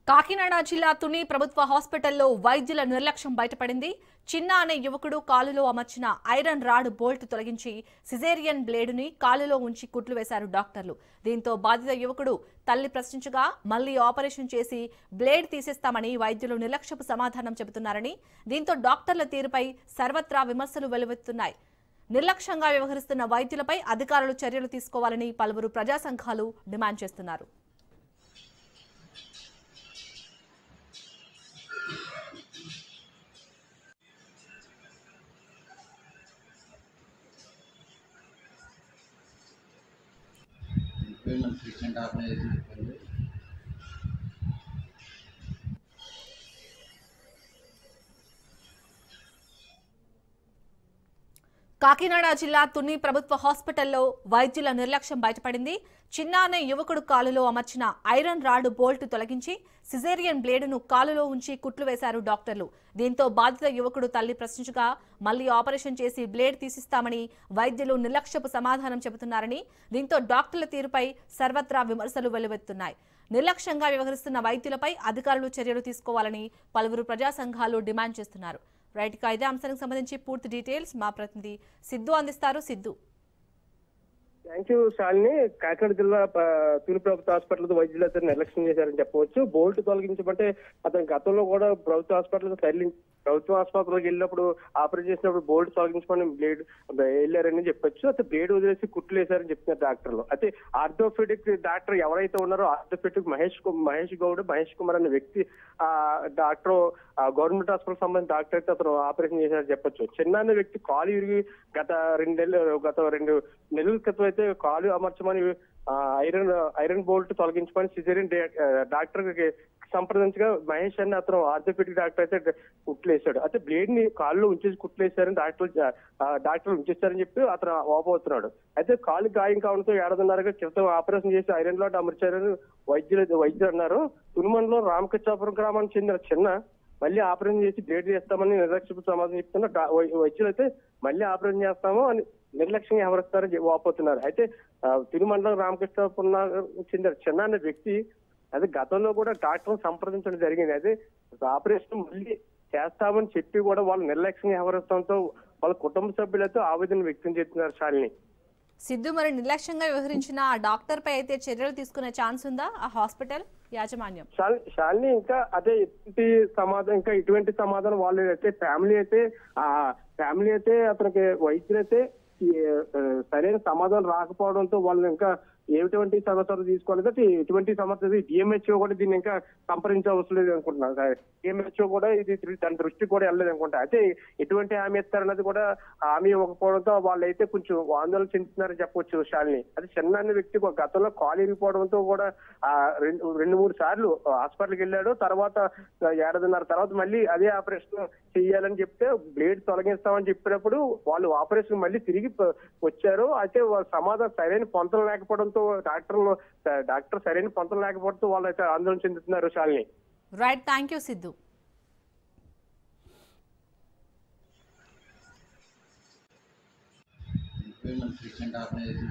కాకినాడ జిల్లా తుని ప్రభుత్వ హాస్పిటల్లో వైద్యుల నిర్లక్ష్యం బయటపడింది. చిన్న అనే యువకుడు కాలులో అమర్చిన ఐరన్ రాడ్ బోల్ట్ తొలగించి సిజేరియన్ బ్లేడుని కాలులో ఉంచి కుట్లు వేశారు డాక్టర్లు. దీంతో బాధిత యువకుడు తల్లి ప్రశ్నించగా మళ్లీ ఆపరేషన్ చేసి బ్లేడ్ తీసేస్తామని వైద్యులు నిర్లక్ష్యపు సమాధానం చెబుతున్నారని, దీంతో డాక్టర్ల తీరుపై సర్వత్రా విమర్శలు వెల్లువెత్తుతున్నాయి. నిర్లక్ష్యంగా వ్యవహరిస్తున్న వైద్యులపై అధికారులు చర్యలు తీసుకోవాలని పలువురు ప్రజా సంఘాలు డిమాండ్ చేస్తున్నారు. ట్రీట్మెంట్ ఆర్గనైజ్ చెప్పండి. కాకినాడ జిల్లా తుని ప్రభుత్వ హాస్పిటల్లో వైద్యుల నిర్లక్ష్యం బయటపడింది. చిన్న అనే యువకుడు కాలులో అమర్చిన ఐరన్ రాడ్ బోల్ట్ తొలగించి సిజేరియన్ బ్లేడును కాలులో ఉంచి కుట్లు వేశారు డాక్టర్లు. దీంతో బాధిత యువకుడు తల్లి ప్రశ్నించగా మళ్లీ ఆపరేషన్ చేసి బ్లేడ్ తీసిస్తామని వైద్యులు నిర్లక్ష్యపు సమాధానం చెబుతున్నారని, దీంతో డాక్టర్ల తీరుపై సర్వత్రా విమర్శలు వెల్లువెత్తున్నాయి. నిర్లక్ష్యంగా వ్యవహరిస్తున్న వైద్యులపై అధికారులు చర్యలు తీసుకోవాలని పలువురు ప్రజా సంఘాలు డిమాండ్ చేస్తున్నారు. రైట్ గా ఇదే అంశానికి సంబంధించి పూర్తి డీటెయిల్స్ మా ప్రతినిధి సిద్ధు అందిస్తారు. Siddhu, thank you Shalini. కాకినాడ జిల్లా తుని ప్రభుత్వ హాస్పిటల్ వైద్యులు అతను నిర్లక్ష్యం చేశారని చెప్పవచ్చు. బోల్ట్ తొలగించమంటే అతను గతంలో కూడా ప్రభుత్వ హాస్పిటల్కి వెళ్ళినప్పుడు ఆపరేట్ చేసినప్పుడు బోల్ట్ తొలగించమని బ్లేడ్ వెళ్ళారని చెప్పొచ్చు. అయితే బ్లేడ్ వదిలేసి కుట్లు వేశారని చెప్తున్నారు డాక్టర్లు. అయితే ఆర్థోపెడిక్ డాక్టర్ ఎవరైతే ఉన్నారో ఆర్థోపెడిక్ మహేష్ కుమార్ అనే వ్యక్తి డాక్టర్ గవర్నమెంట్ హాస్పిటల్ సంబంధించిన డాక్టర్ అయితే అతను ఆపరేషన్ చేశారని చెప్పొచ్చు. చిన్న అనే వ్యక్తి కాలు విరిగి గత 2 నెలల క్రితం అయితే కాలు అమర్చమని ఐరన్ బోల్ట్ తొలగించమని సిజేరియన్ డాక్టర్ సంప్రదించగా మహేష్ అని అతను ఆర్థోపెడిక్ డాక్టర్ అయితే కుట్లేశాడు. అయితే బ్లేడ్ ని కాళ్ళు ఉంచేసి కుట్లేశారని డాక్టర్ ఉంచేస్తారని చెప్పి అతను ఓపవుతున్నాడు. అయితే కాలు గాయం కావడంతో 7:30 క్రితం ఆపరేషన్ చేసి ఐరన్ రాడ్ అమర్చారని వైద్యులు అన్నారు. తునిమండలం రామకృష్ణాపురం గ్రామానికి చెందిన చిన్న మళ్ళీ ఆపరేషన్ చేసి బ్లేడ్ చేస్తామని నిర్లక్ష్యపు సమాధానం చెప్తున్న వైద్యులు అయితే మళ్ళీ ఆపరేషన్ చేస్తాము అని నిర్లక్ష్యంగా ఎవరిస్తారని వాపోతున్నారు. అయితే తిరుమండలం రామకృష్ణాపురం చెందిన చిన్న అనే వ్యక్తి అదే గతంలో కూడా డాక్టర్ సంప్రదించడం జరిగింది. అయితే ఆపరేషన్ మళ్ళీ చేస్తామని చెప్పి కూడా వాళ్ళు నిర్లక్ష్యంగా వ్యవహరిస్తాంతో వాళ్ళ కుటుంబ సభ్యులతో ఆవేదన వ్యక్తం చేస్తున్నారు. శాలిని, సిద్ధు, మరి నిర్లక్ష్యంగా వ్యవహరించిన ఆ డాక్టర్ పై అయితే చర్యలు తీసుకునే ఛాన్స్ ఉందా ఆ హాస్పిటల్ యాజమాన్యం? శాలిని, ఇంకా ఇటువంటి సమాధానం వాళ్ళు అయితే ఫ్యామిలీ అయితే అతనికి వైద్యులైతే సరైన సమాధానం రాకపోవడంతో వాళ్ళు ఇంకా ఎటువంటి సమాచారం తీసుకోలేదు. ఎటువంటి సమాచారం డిఎంహెచ్ఓ కూడా దీన్ని ఇంకా సంప్రదించవలసిన లేదు అనుకుంటున్నారు. డిఎంహెచ్ఓ కూడా ఇది దాని దృష్టికి కూడా వెళ్ళలేదు అనుకుంటా. అయితే ఎటువంటి హామీ ఇస్తారన్నది కూడా హామీ ఇవ్వకపోవడంతో వాళ్ళైతే కొంచెం ఆందోళన చెందుతున్నారని చెప్పొచ్చు. శాలిని, అది చిన్న వ్యక్తి గతంలో కాలు ఇరిగిపోవడంతో కూడా 2-3 సార్లు హాస్పిటల్కి వెళ్ళాడు. తర్వాత 7:30 తర్వాత మళ్ళీ అదే ఆపరేషన్ చెయ్యాలని చెప్తే బ్లేడ్ తొలగిస్తామని చెప్పినప్పుడు వాళ్ళు ఆపరేషన్ మళ్ళీ తిరిగి వచ్చారు. అయితే సమాధానం సరైన పొంతలు లేకపోవడంతో డాక్టర్ సరైన పొంతలు లేకపోవడంతో వాళ్ళు అయితే ఆందోళన చెందుతున్నారు. Shalini, right, thank you Siddhu. Treatment organise